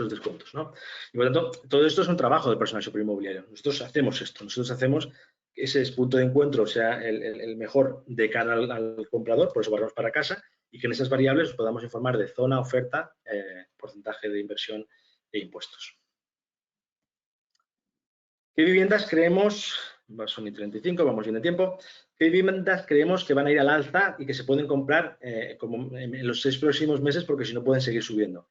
descuentos, ¿no? Y por lo tanto, todo esto es un trabajo del personal superinmobiliario. Nosotros hacemos esto, nosotros hacemos que ese punto de encuentro sea el mejor de cara al comprador, por eso vamos para casa, y que en esas variables os podamos informar de zona, oferta, porcentaje de inversión e impuestos. ¿Qué viviendas creemos, son y 35, vamos bien de tiempo, qué viviendas creemos que van a ir al alza y que se pueden comprar como en los 6 próximos meses porque si no pueden seguir subiendo?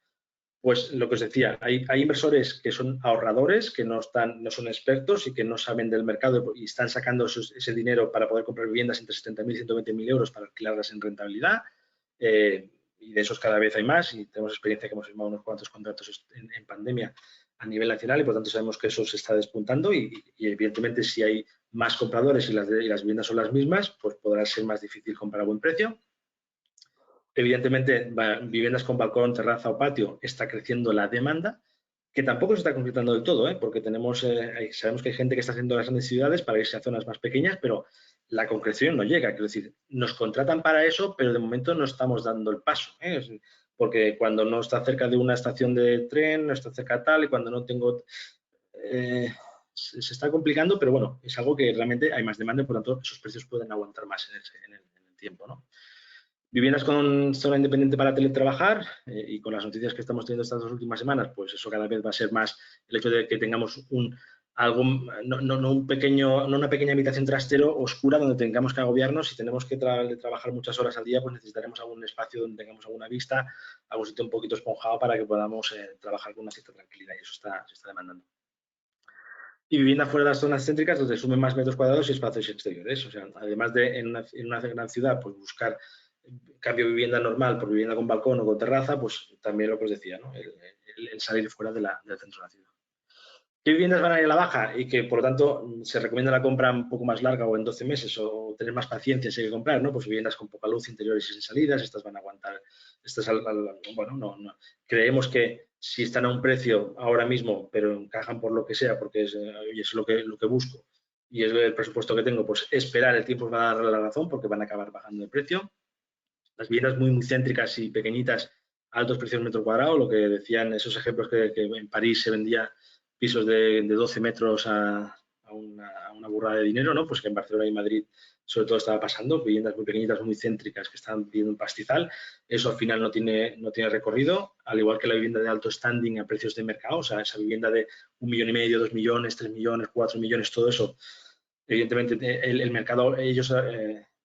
Pues lo que os decía, hay inversores que son ahorradores, que no son expertos y que no saben del mercado y están sacando ese dinero para poder comprar viviendas entre 70.000 y 120.000 euros para alquilarlas en rentabilidad. Y de esos cada vez hay más y tenemos experiencia que hemos firmado unos cuantos contratos en pandemia a nivel nacional y por tanto sabemos que eso se está despuntando y evidentemente si hay más compradores y las viviendas son las mismas, pues podrá ser más difícil comprar a buen precio. Evidentemente, viviendas con balcón, terraza o patio, está creciendo la demanda, que tampoco se está concretando del todo, porque sabemos que hay gente que está haciendo las grandes ciudades para irse a zonas más pequeñas, pero la concreción no llega. Quiero decir, nos contratan para eso, pero de momento no estamos dando el paso, porque cuando no está cerca de una estación de tren, no está cerca tal, y cuando no tengo... se está complicando, pero bueno, es algo que realmente hay más demanda y por lo tanto esos precios pueden aguantar más en el tiempo, ¿no? Viviendas con zona independiente para teletrabajar y con las noticias que estamos teniendo estas 2 últimas semanas, pues eso cada vez va a ser más el hecho de que tengamos no una pequeña habitación trastero oscura donde tengamos que agobiarnos. Si tenemos que trabajar muchas horas al día, pues necesitaremos algún espacio donde tengamos alguna vista, algún sitio un poquito esponjado para que podamos trabajar con una cierta tranquilidad y eso se está demandando. Y vivienda fuera de las zonas céntricas donde sumen más metros cuadrados y espacios exteriores. O sea, además de en una gran ciudad, pues buscar cambio de vivienda normal por vivienda con balcón o con terraza, pues también lo que os decía, ¿no? el salir fuera del centro de la ciudad. ¿Qué viviendas van a ir a la baja? Y que, por lo tanto, se recomienda la compra un poco más larga o en 12 meses o tener más paciencia si hay que comprar, ¿no? Pues viviendas con poca luz, interiores y sin salidas, estas van a aguantar. Bueno, no. Creemos que si están a un precio ahora mismo, pero encajan por lo que sea, porque es lo que busco, y es el presupuesto que tengo, pues esperar, el tiempo va a dar la razón porque van a acabar bajando de precio. Las viviendas muy céntricas y pequeñitas, altos precios metro cuadrado, lo que decían esos ejemplos que en París se vendía pisos de 12 metros a una burrada de dinero, ¿no? Pues que en Barcelona y Madrid sobre todo estaba pasando, viviendas muy pequeñitas, muy céntricas que están pidiendo un pastizal. Eso al final no tiene recorrido, al igual que la vivienda de alto standing a precios de mercado, o sea, esa vivienda de 1,5 millones, 2 millones, 3 millones, 4 millones, todo eso. Evidentemente, el mercado, ellos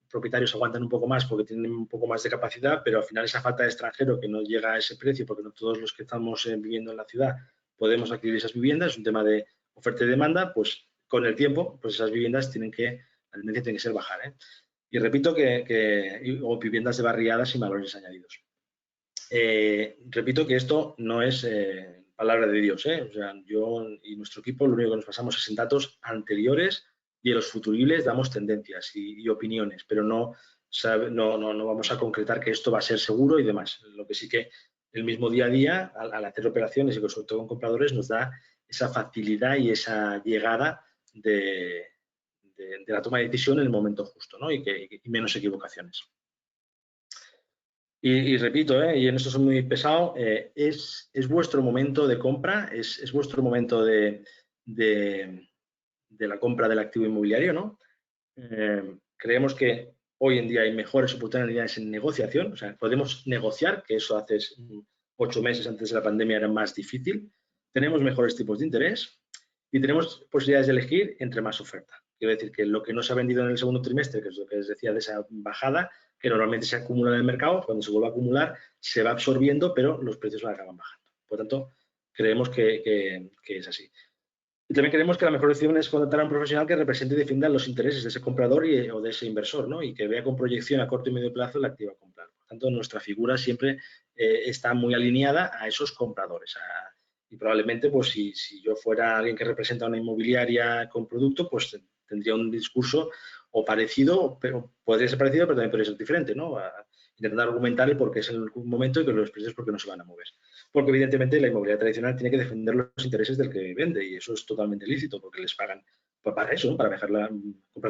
propietarios aguantan un poco más porque tienen un poco más de capacidad, pero al final esa falta de extranjero que no llega a ese precio, porque no todos los que estamos viviendo en la ciudad podemos adquirir esas viviendas, es un tema de oferta y demanda, pues con el tiempo, pues esas viviendas tienen que, la tendencia tiene que ser bajar. Y repito o viviendas de barriadas sin valores añadidos. Repito que esto no es palabra de Dios. O sea, yo y nuestro equipo lo único que nos pasamos es en datos anteriores y en los futuribles damos tendencias y opiniones, pero no vamos a concretar que esto va a ser seguro y demás. Lo que sí que el mismo día a día, al hacer operaciones y sobre todo con compradores, nos da esa facilidad y esa llegada de la toma de decisión en el momento justo, ¿no? y menos equivocaciones. Y repito, y en esto soy muy pesado, es vuestro momento de compra, es vuestro momento de la compra del activo inmobiliario, ¿no? Creemos que hoy en día hay mejores oportunidades en negociación, o sea, podemos negociar, que eso hace 8 meses antes de la pandemia era más difícil, tenemos mejores tipos de interés y tenemos posibilidades de elegir entre más oferta. Quiero decir que lo que no se ha vendido en el segundo trimestre, que es lo que les decía de esa bajada, que normalmente se acumula en el mercado, cuando se vuelve a acumular se va absorbiendo, pero los precios acaban bajando. Por tanto, creemos que es así. Y también creemos que la mejor opción es contratar a un profesional que represente y defienda los intereses de ese comprador o de ese inversor, ¿no? Y que vea con proyección a corto y medio plazo el activo a comprar. Por tanto, nuestra figura siempre está muy alineada a esos compradores. Y probablemente, pues si yo fuera alguien que representa una inmobiliaria con producto, pues tendría un discurso o parecido, pero podría ser parecido, pero también podría ser diferente, ¿no? Intentar argumentar el por qué es el momento y que los precios por qué no se van a mover. Porque evidentemente la inmobiliaria tradicional tiene que defender los intereses del que vende y eso es totalmente lícito porque les pagan para eso, ¿no? Para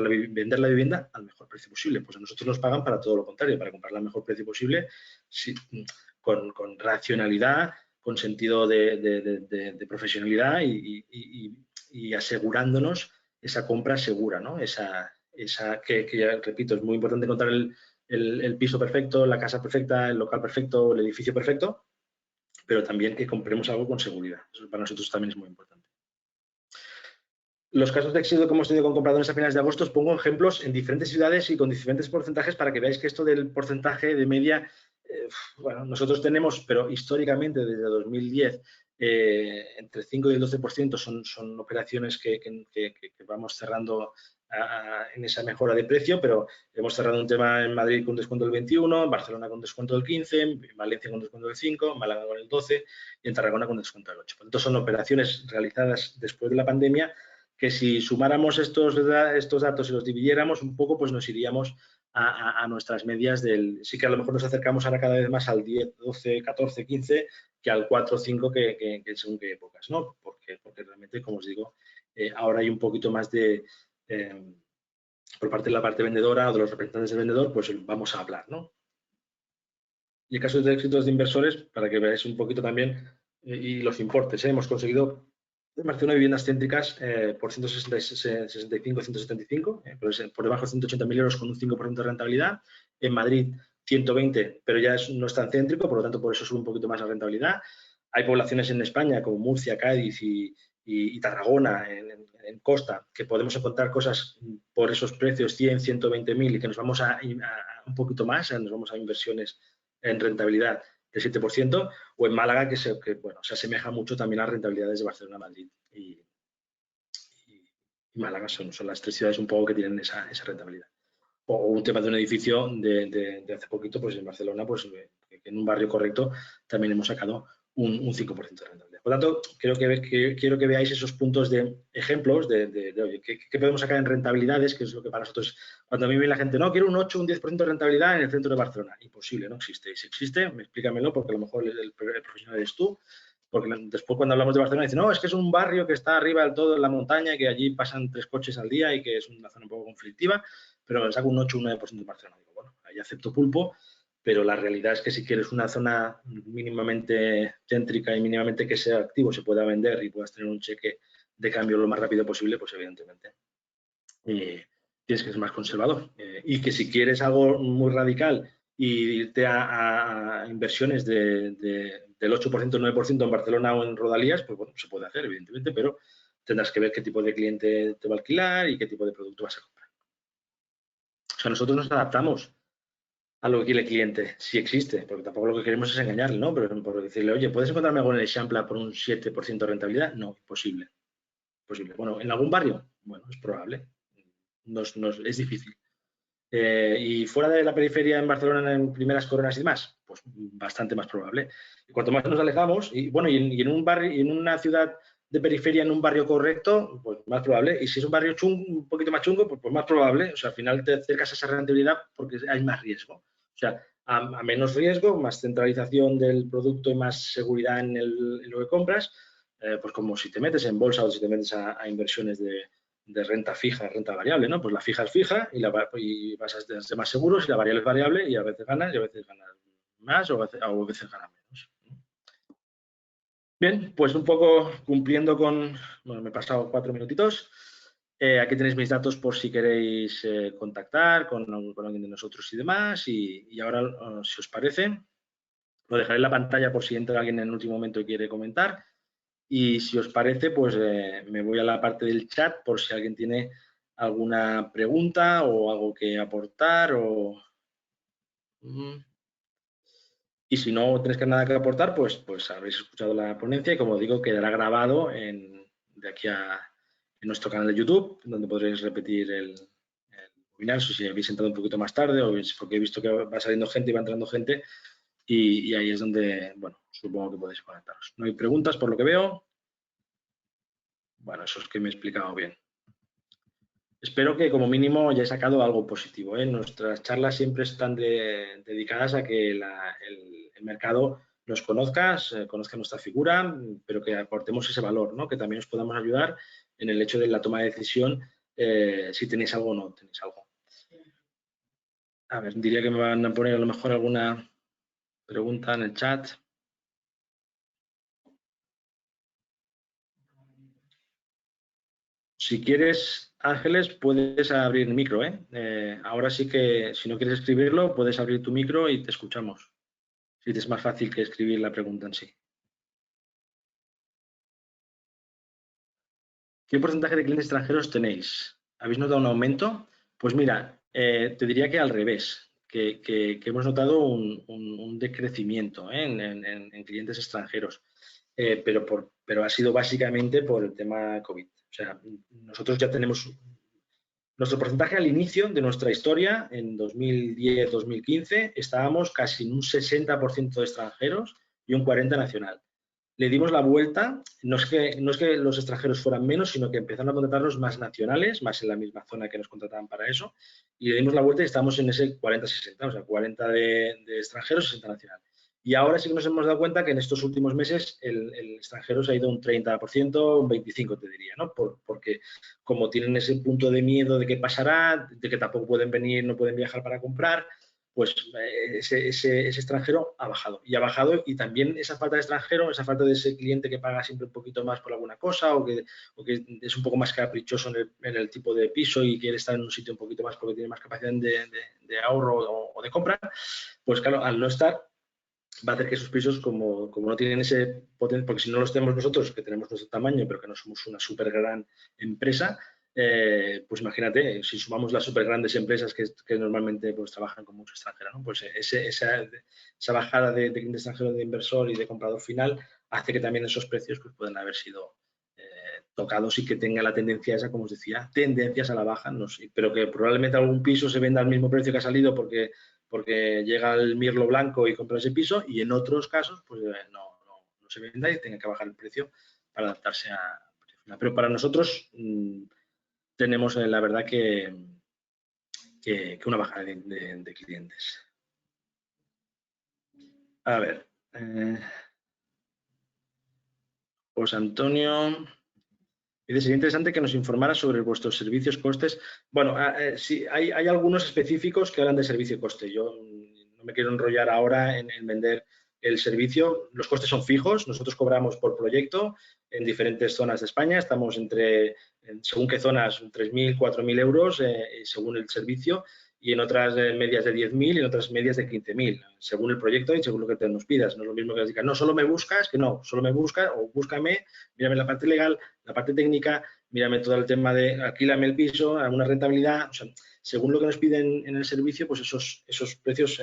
vender la vivienda al mejor precio posible. Pues a nosotros nos pagan para todo lo contrario, para comprarla al mejor precio posible, con racionalidad, con sentido de profesionalidad y asegurándonos esa compra segura, ¿no? Que ya repito, es muy importante encontrar el piso perfecto, la casa perfecta, el local perfecto, el edificio perfecto, pero también que compremos algo con seguridad. Eso para nosotros también es muy importante. Los casos de éxito que hemos tenido con compradores a finales de agosto, os pongo ejemplos en diferentes ciudades y con diferentes porcentajes para que veáis que esto del porcentaje de media, bueno, nosotros tenemos, pero históricamente desde 2010, entre el 5 y el 12% son operaciones que vamos cerrando en esa mejora de precio, pero hemos cerrado un tema en Madrid con descuento del 21, en Barcelona con descuento del 15, en Valencia con descuento del 5, en Málaga con el 12 y en Tarragona con descuento del 8. Por lo tanto, son operaciones realizadas después de la pandemia que si sumáramos estos datos y los dividiéramos un poco, pues nos iríamos a nuestras medias sí que a lo mejor nos acercamos ahora cada vez más al 10, 12, 14, 15 que al 4 o 5 que según qué épocas, ¿no? Porque realmente, como os digo, ahora hay un poquito más de por parte de la parte vendedora o de los representantes del vendedor, pues vamos a hablar, ¿no? Y en caso de éxitos de inversores, para que veáis un poquito también, y los importes, hemos conseguido en Barcelona viviendas céntricas por 165, 175, por debajo de 180.000 euros con un 5% de rentabilidad. En Madrid 120, pero ya no es tan céntrico, por lo tanto por eso sube un poquito más la rentabilidad. Hay poblaciones en España como Murcia, Cádiz y Tarragona, en costa, que podemos encontrar cosas por esos precios 100, 120.000 y que nos vamos a un poquito más, nos vamos a inversiones en rentabilidad del 7%, o en Málaga, que se asemeja mucho también a rentabilidades de Barcelona, Madrid y Málaga, son las tres ciudades un poco que tienen esa rentabilidad. O un tema de un edificio de hace poquito, pues en Barcelona, pues en un barrio correcto también hemos sacado un 5% de rentabilidad. Por lo tanto, quiero que veáis esos puntos de ejemplos de oye, ¿qué podemos sacar en rentabilidades? Que es lo que para nosotros, cuando a mí viene la gente, no, quiero un 8, un 10% de rentabilidad en el centro de Barcelona. Imposible, no existe. Y si existe, explícamelo, porque a lo mejor el profesional eres tú, porque después cuando hablamos de Barcelona dicen, no, es que es un barrio que está arriba del todo en la montaña, que allí pasan 3 coches al día y que es una zona un poco conflictiva, pero saco un 8 o un 9% de Barcelona. Digo, bueno, ahí acepto pulpo, pero la realidad es que si quieres una zona mínimamente céntrica y mínimamente que sea activo, se pueda vender y puedas tener un cheque de cambio lo más rápido posible, pues evidentemente tienes que ser más conservador. Y que si quieres algo muy radical y irte a inversiones del 8%, 9% en Barcelona o en Rodalías, pues bueno, se puede hacer, evidentemente, pero tendrás que ver qué tipo de cliente te va a alquilar y qué tipo de producto vas a comprar. O sea, nosotros nos adaptamos a lo que quiere el cliente, si existe, porque tampoco lo que queremos es engañarle, ¿no? Pero por decirle, oye, ¿puedes encontrarme algo en el Eixample por un 7% de rentabilidad? No, imposible. Posible. Bueno, ¿en algún barrio? Bueno, es probable. Es difícil. Y fuera de la periferia en Barcelona, en primeras coronas y demás, pues bastante más probable. Y cuanto más nos alejamos, y bueno, y en un barrio, y en una ciudad de periferia, en un barrio correcto, pues más probable. Y si es un barrio chungo, un poquito más chungo, pues más probable. O sea, al final te acercas a esa rentabilidad porque hay más riesgo. O sea, a menos riesgo, más centralización del producto y más seguridad en lo que compras, pues como si te metes en bolsa o si te metes a inversiones de renta fija, renta variable, ¿no? Pues la fija es fija y vas a ser más seguros y la variable es variable y a veces ganas y a veces ganas más o a veces ganas menos. Bien, pues un poco cumpliendo con, bueno, me he pasado 4 minutitos. Aquí tenéis mis datos por si queréis contactar con alguien de nosotros y demás. Y ahora, si os parece, lo dejaré en la pantalla por si entra alguien en el último momento y quiere comentar. Y si os parece, pues me voy a la parte del chat por si alguien tiene alguna pregunta o algo que aportar y si no tenéis nada que aportar, pues habréis escuchado la ponencia y como digo, quedará grabado de aquí en nuestro canal de YouTube, donde podréis repetir el webinar, si habéis entrado un poquito más tarde o porque he visto que va saliendo gente y va entrando gente y ahí es donde, bueno, supongo que podéis conectaros. No hay preguntas por lo que veo. Bueno, eso es que me he explicado bien. Espero que como mínimo hayáis sacado algo positivo, ¿eh? Nuestras charlas siempre están dedicadas a que el mercado nos conozca, conozca nuestra figura, pero que aportemos ese valor, ¿no? Que también os podamos ayudar en el hecho de la toma de decisión, si tenéis algo o no tenéis algo. A ver, diría que me van a poner a lo mejor alguna pregunta en el chat. Si quieres, Ángeles, puedes abrir el micro, ¿eh? Ahora sí que, si no quieres escribirlo, puedes abrir tu micro y te escuchamos. Si te es más fácil que escribir la pregunta en sí. ¿Qué porcentaje de clientes extranjeros tenéis? ¿Habéis notado un aumento? Pues mira, te diría que al revés, que hemos notado un decrecimiento en clientes extranjeros, pero ha sido básicamente por el tema COVID. O sea, nosotros ya tenemos nuestro porcentaje al inicio de nuestra historia, en 2010-2015, estábamos casi en un 60% de extranjeros y un 40% nacional. Le dimos la vuelta, no es que los extranjeros fueran menos, sino que empezaron a contratarnos más nacionales, más en la misma zona que nos contrataban para eso, y le dimos la vuelta y estamos en ese 40-60, o sea, 40 de extranjeros, 60 nacional. Y ahora sí que nos hemos dado cuenta que en estos últimos meses el extranjero se ha ido un 30%, un 25% te diría, ¿no? Porque como tienen ese punto de miedo de qué pasará, de que tampoco pueden venir, no pueden viajar para comprar, pues ese extranjero ha bajado. Y ha bajado y también esa falta de extranjero, esa falta de ese cliente que paga siempre un poquito más por alguna cosa o que es un poco más caprichoso en el tipo de piso y quiere estar en un sitio un poquito más porque tiene más capacidad de ahorro o de compra, pues claro, al no estar va a hacer que esos pisos, como no tienen ese potencial, porque si no los tenemos nosotros, que tenemos nuestro tamaño, pero que no somos una súper gran empresa, pues imagínate, si sumamos las súper grandes empresas que normalmente pues, trabajan con mucho extranjero, ¿no? Pues esa bajada de cliente extranjero, de inversor y de comprador final hace que también esos precios pues, puedan haber sido tocados y que tenga la tendencia esa, como os decía, tendencias a la baja, no sé, pero que probablemente algún piso se venda al mismo precio que ha salido porque llega el mirlo blanco y compra ese piso y en otros casos pues no se venda y tenga que bajar el precio para adaptarse a precio final. Pero para nosotros tenemos la verdad que una bajada de clientes. A ver. José Antonio. Dice, sería interesante que nos informara sobre vuestros servicios, costes. Bueno, sí, hay algunos específicos que hablan de servicio y coste. Yo no me quiero enrollar ahora en vender el servicio. Los costes son fijos. Nosotros cobramos por proyecto en diferentes zonas de España. Estamos según qué zonas, 3.000, 4.000 euros según el servicio, y en otras medias de 10.000 y en otras medias de 15.000, según el proyecto y según lo que te nos pidas. No es lo mismo que nos digas, no, solo me buscas, que no, solo me buscas o búscame, mírame la parte legal, la parte técnica, mírame todo el tema de alquílame el piso, alguna rentabilidad. O sea, según lo que nos piden en el servicio, pues esos precios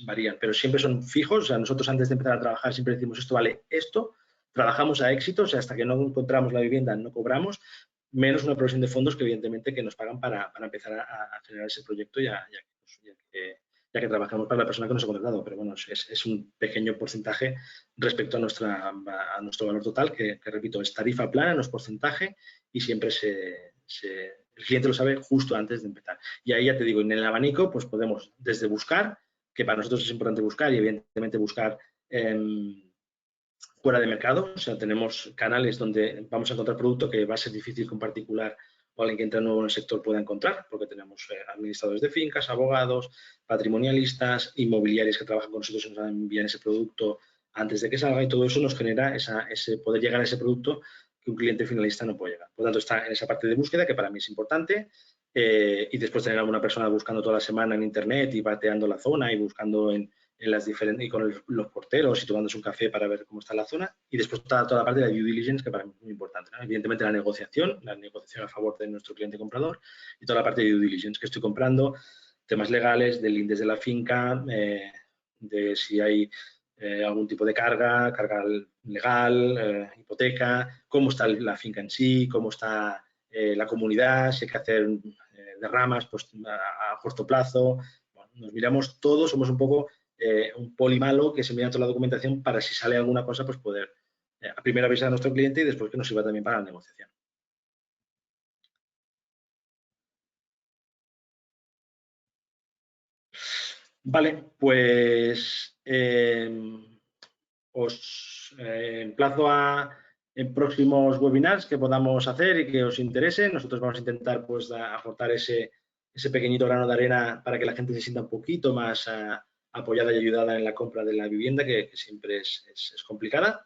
varían, pero siempre son fijos. O sea, nosotros antes de empezar a trabajar siempre decimos esto vale esto, trabajamos a éxito, o sea, hasta que no encontramos la vivienda no cobramos, menos una provisión de fondos que evidentemente que nos pagan para empezar a generar ese proyecto ya que trabajamos para la persona que nos ha contratado. Pero bueno, es un pequeño porcentaje respecto a nuestro valor total, que repito, es tarifa plana, no es porcentaje, y siempre el cliente lo sabe justo antes de empezar. Y ahí ya te digo, en el abanico pues podemos desde buscar, que para nosotros es importante buscar, y evidentemente buscar fuera de mercado. O sea, tenemos canales donde vamos a encontrar producto que va a ser difícil que un particular o alguien que entra nuevo en el sector pueda encontrar, porque tenemos administradores de fincas, abogados, patrimonialistas, inmobiliarios que trabajan con nosotros y nos envían ese producto antes de que salga, y todo eso nos genera ese poder llegar a ese producto que un cliente finalista no puede llegar. Por lo tanto, está en esa parte de búsqueda, que para mí es importante, y después tener a alguna persona buscando toda la semana en internet y bateando la zona y buscando en las diferentes, y con los porteros y tomándose un café para ver cómo está la zona, y después toda la parte de la due diligence, que para mí es muy importante, ¿no? Evidentemente la negociación a favor de nuestro cliente comprador, y toda la parte de due diligence, que estoy comprando, temas legales, del índice de la finca, de si hay algún tipo de carga legal, hipoteca, cómo está la finca en sí, cómo está la comunidad, si hay que hacer derramas pues, a corto plazo. Bueno, nos miramos todo, somos un poco un poli malo que se mira toda la documentación para, si sale alguna cosa, pues poder primero avisar a nuestro cliente y después que nos sirva también para la negociación. Vale, pues os emplazo en próximos webinars que podamos hacer y que os interese. Nosotros vamos a intentar pues aportar ese pequeñito grano de arena para que la gente se sienta un poquito más apoyada y ayudada en la compra de la vivienda, que siempre es complicada.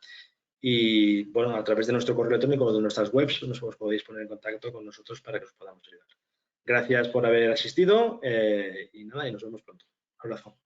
Y bueno, a través de nuestro correo electrónico o de nuestras webs os podéis poner en contacto con nosotros para que os podamos ayudar. Gracias por haber asistido y nada, y nos vemos pronto. Un abrazo.